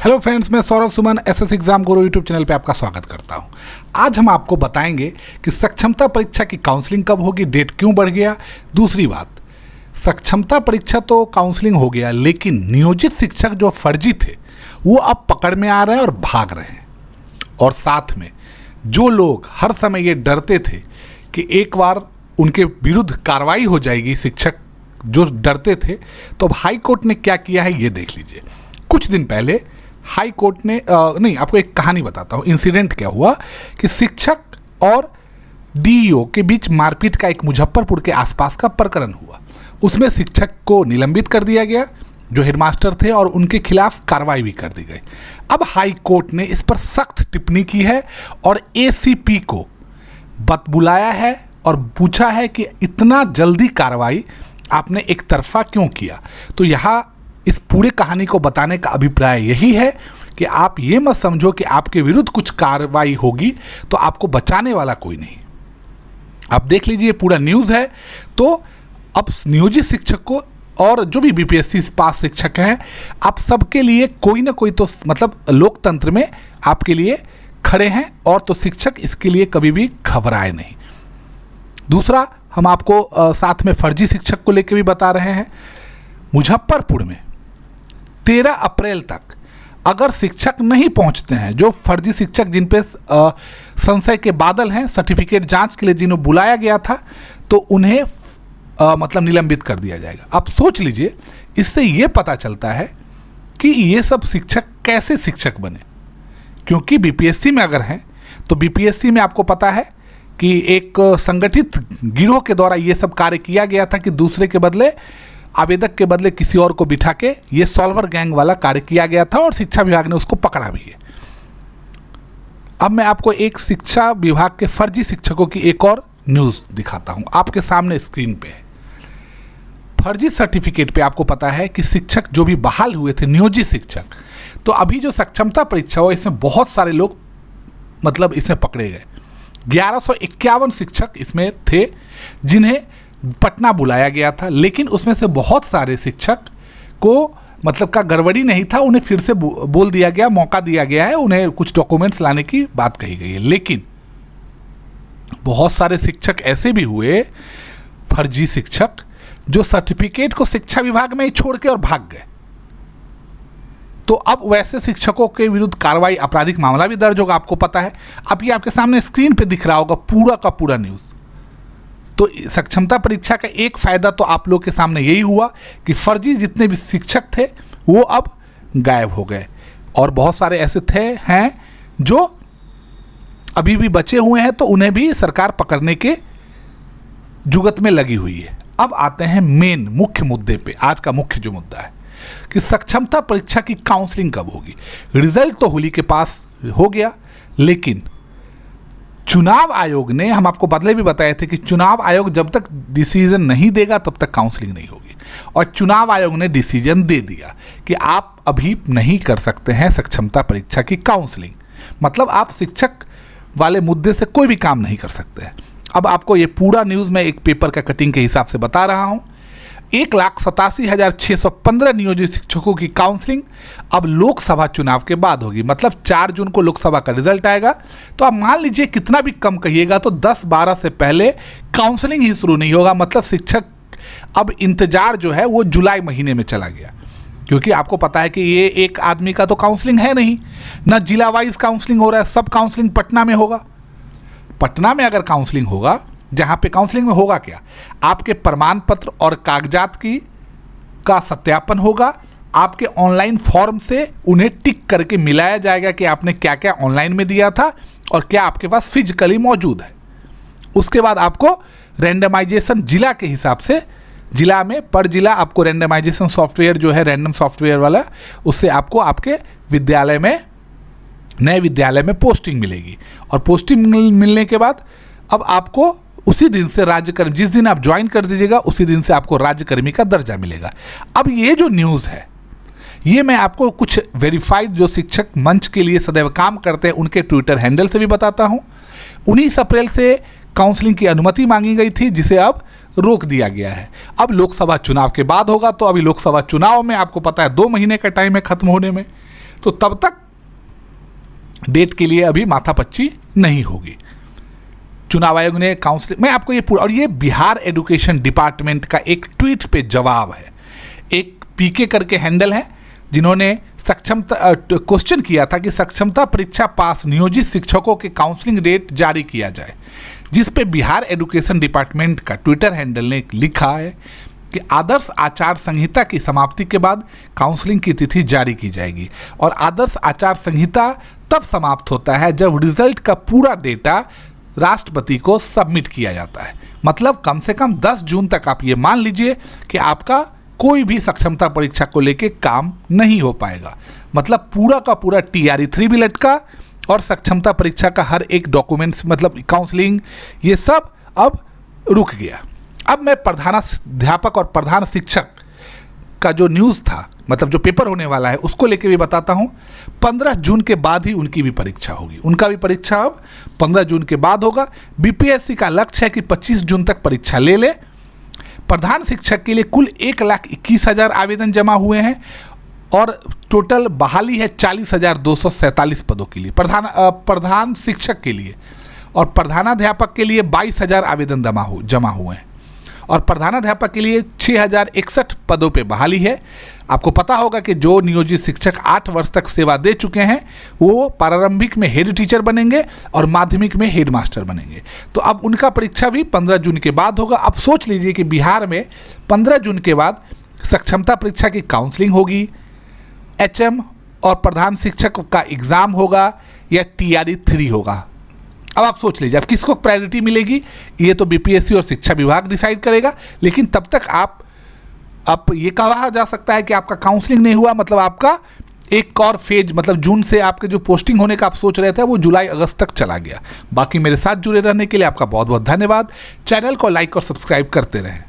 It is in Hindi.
हेलो फ्रेंड्स, मैं सौरभ सुमन एसएस एग्जाम गुरु यूट्यूब चैनल पे आपका स्वागत करता हूं। आज हम आपको बताएंगे कि सक्षमता परीक्षा की काउंसलिंग कब होगी, डेट क्यों बढ़ गया। दूसरी बात, सक्षमता परीक्षा तो काउंसलिंग हो गया, लेकिन नियोजित शिक्षक जो फर्जी थे वो अब पकड़ में आ रहे हैं और भाग रहे हैं। और साथ में जो लोग हर समय ये डरते थे कि एक बार उनके विरुद्ध कार्रवाई हो जाएगी, शिक्षक जो डरते थे, तो अब हाई कोर्ट ने क्या किया है ये देख लीजिए। कुछ दिन पहले हाई कोर्ट ने आपको एक कहानी बताता हूँ। इंसिडेंट क्या हुआ कि शिक्षक और डीईओ के बीच मारपीट का एक मुजफ्फरपुर के आसपास का प्रकरण हुआ। उसमें शिक्षक को निलंबित कर दिया गया जो हेडमास्टर थे, और उनके खिलाफ कार्रवाई भी कर दी गई। अब हाई कोर्ट ने इस पर सख्त टिप्पणी की है और एसीपी को बुलाया है और पूछा है कि इतना जल्दी कार्रवाई आपने एक तरफा क्यों किया। तो यहाँ इस पूरे कहानी को बताने का अभिप्राय यही है कि आप ये मत समझो कि आपके विरुद्ध कुछ कार्रवाई होगी तो आपको बचाने वाला कोई नहीं। आप देख लीजिए, पूरा न्यूज़ है। तो अब नियोजित शिक्षक को और जो भी बीपीएससी पास शिक्षक हैं, आप सबके लिए कोई ना कोई तो लोकतंत्र में आपके लिए खड़े हैं, और तो शिक्षक इसके लिए कभी भी घबराए नहीं। दूसरा, हम आपको साथ में फर्जी शिक्षक को लेकर भी बता रहे हैं। मुजफ्फरपुर में 13 अप्रैल तक अगर शिक्षक नहीं पहुंचते हैं, जो फर्जी शिक्षक जिन पे संशय के बादल हैं, सर्टिफिकेट जांच के लिए जिन्हें बुलाया गया था, तो उन्हें निलंबित कर दिया जाएगा। अब सोच लीजिए, इससे ये पता चलता है कि ये सब शिक्षक कैसे शिक्षक बने। क्योंकि बीपीएससी में अगर हैं तो बीपीएससी में आपको पता है कि एक संगठित गिरोह के द्वारा ये सब कार्य किया गया था कि दूसरे के बदले, आवेदक के बदले किसी और को बिठा के ये सॉल्वर गैंग वाला कार्य किया गया था, और शिक्षा विभाग ने उसको पकड़ा भी है। अब मैं आपको एक शिक्षा विभाग के फर्जी शिक्षकों की एक और न्यूज़ दिखाता हूं, आपके सामने स्क्रीन पे है। फर्जी सर्टिफिकेट पे आपको पता है कि शिक्षक जो भी बहाल हुए थे, नियोजित शिक्षक, तो अभी जो सक्षमता परीक्षा हो इसमें बहुत सारे लोग इसमें पकड़े गए। 1151 शिक्षक इसमें थे जिन्हें पटना बुलाया गया था, लेकिन उसमें से बहुत सारे शिक्षक को का गड़बड़ी नहीं था, उन्हें फिर से बोल दिया गया, मौका दिया गया है, उन्हें कुछ डॉक्यूमेंट्स लाने की बात कही गई है। लेकिन बहुत सारे शिक्षक ऐसे भी हुए फर्जी शिक्षक जो सर्टिफिकेट को शिक्षा विभाग में ही छोड़ के और भाग गए। तो अब वैसे शिक्षकों के विरुद्ध कार्रवाई, आपराधिक मामला भी दर्ज होगा, आपको पता है। अब ये आपके सामने स्क्रीन पे दिख रहा होगा पूरा का पूरा न्यूज़। तो सक्षमता परीक्षा का एक फ़ायदा तो आप लोग के सामने यही हुआ कि फर्जी जितने भी शिक्षक थे वो अब गायब हो गए, और बहुत सारे ऐसे हैं जो अभी भी बचे हुए हैं, तो उन्हें भी सरकार पकड़ने के जुगत में लगी हुई है। अब आते हैं मेन मुख्य मुद्दे पे। आज का मुख्य जो मुद्दा है कि सक्षमता परीक्षा की काउंसलिंग कब होगी। रिजल्ट तो होली के पास हो गया, लेकिन चुनाव आयोग ने, हम आपको बदले भी बताए थे कि चुनाव आयोग जब तक डिसीजन नहीं देगा तब तक काउंसलिंग नहीं होगी, और चुनाव आयोग ने डिसीजन दे दिया कि आप अभी नहीं कर सकते हैं सक्षमता परीक्षा की काउंसलिंग। आप शिक्षक वाले मुद्दे से कोई भी काम नहीं कर सकते हैं। अब आपको ये पूरा न्यूज़ मैं एक पेपर का कटिंग के हिसाब से बता रहा हूँ। 1,87,615 नियोजित शिक्षकों की काउंसलिंग अब लोकसभा चुनाव के बाद होगी। 4 जून को लोकसभा का रिजल्ट आएगा, तो आप मान लीजिए कितना भी कम कहिएगा तो 10-12 से पहले काउंसलिंग ही शुरू नहीं होगा। शिक्षक अब इंतजार जो है वो जुलाई महीने में चला गया, क्योंकि आपको पता है कि ये एक आदमी का तो काउंसलिंग है नहीं, ना जिला वाइज काउंसलिंग हो रहा है, सब काउंसलिंग पटना में होगा। पटना में अगर काउंसलिंग होगा, जहाँ पे काउंसलिंग में होगा क्या, आपके प्रमाण पत्र और कागजात का सत्यापन होगा। आपके ऑनलाइन फॉर्म से उन्हें टिक करके मिलाया जाएगा कि आपने क्या क्या ऑनलाइन में दिया था और क्या आपके पास फिजिकली मौजूद है। उसके बाद आपको रैंडमाइजेशन जिला के हिसाब से, जिला में पर जिला आपको रैंडमाइजेशन सॉफ्टवेयर जो है, रैंडम सॉफ्टवेयर वाला, उससे आपको आपके विद्यालय में, नए विद्यालय में पोस्टिंग मिलेगी। और पोस्टिंग मिलने के बाद अब आपको उसी दिन से राज्यकर्मी, जिस दिन आप ज्वाइन कर दीजिएगा उसी दिन से आपको राज्यकर्मी का दर्जा मिलेगा। अब ये जो न्यूज़ है ये मैं आपको कुछ वेरीफाइड जो शिक्षक मंच के लिए सदैव काम करते हैं उनके ट्विटर हैंडल से भी बताता हूँ। 19 अप्रैल से काउंसलिंग की अनुमति मांगी गई थी, जिसे अब रोक दिया गया है। अब लोकसभा चुनाव के बाद होगा, तो अभी लोकसभा चुनाव में आपको पता है 2 महीने का टाइम है ख़त्म होने में। तो तब तक डेट के लिए अभी माथापच्ची नहीं होगी। चुनाव आयोग ने काउंसलिंग, मैं आपको ये पूरा, और ये बिहार एजुकेशन डिपार्टमेंट का एक ट्वीट पे जवाब है। एक पीके करके हैंडल है जिन्होंने सक्षमता क्वेश्चन किया था कि सक्षमता परीक्षा पास नियोजित शिक्षकों के काउंसलिंग डेट जारी किया जाए, जिस पे बिहार एजुकेशन डिपार्टमेंट का ट्विटर हैंडल ने लिखा है कि आदर्श आचार संहिता की समाप्ति के बाद काउंसलिंग की तिथि जारी की जाएगी। और आदर्श आचार संहिता तब समाप्त होता है जब रिजल्ट का पूरा डेटा राष्ट्रपति को सबमिट किया जाता है। मतलब कम से कम 10 जून तक आप ये मान लीजिए कि आपका कोई भी सक्षमता परीक्षा को लेके काम नहीं हो पाएगा। मतलब पूरा का पूरा TRE-3 भी लटका और सक्षमता परीक्षा का हर एक डॉक्यूमेंट्स, मतलब काउंसलिंग, ये सब अब रुक गया। अब मैं प्रधानाध्यापक और प्रधान शिक्षक का जो न्यूज़ था, मतलब जो पेपर होने वाला है, उसको लेके भी बताता हूँ। 15 जून के बाद ही उनकी भी परीक्षा होगी। उनका भी परीक्षा अब 15 जून के बाद होगा। BPSC का लक्ष्य है कि 25 जून तक परीक्षा ले ले। प्रधान शिक्षक के लिए कुल 1,21,000 आवेदन जमा हुए हैं और टोटल बहाली है 40,247 पदों के लिए प्रधान शिक्षक के लिए, और प्रधानाध्यापक के लिए 22,000 आवेदन जमा हुए हैं, और प्रधानाध्यापक के लिए 6,061 पदों पे बहाली है। आपको पता होगा कि जो नियोजित शिक्षक 8 वर्ष तक सेवा दे चुके हैं वो प्रारंभिक में हेड टीचर बनेंगे और माध्यमिक में हेड मास्टर बनेंगे। तो अब उनका परीक्षा भी 15 जून के बाद होगा। अब सोच लीजिए कि बिहार में 15 जून के बाद सक्षमता परीक्षा की काउंसलिंग होगी, HM और प्रधान शिक्षक का एग्ज़ाम होगा या TRE-3 होगा। अब आप सोच लीजिए अब किसको प्रायोरिटी मिलेगी, ये तो BPSC और शिक्षा विभाग डिसाइड करेगा। लेकिन तब तक अब ये कहा जा सकता है कि आपका काउंसलिंग नहीं हुआ, मतलब आपका एक और फेज, मतलब जून से आपके जो पोस्टिंग होने का आप सोच रहे थे वो जुलाई अगस्त तक चला गया। बाकी मेरे साथ जुड़े रहने के लिए आपका बहुत बहुत धन्यवाद। चैनल को लाइक और सब्सक्राइब करते रहें।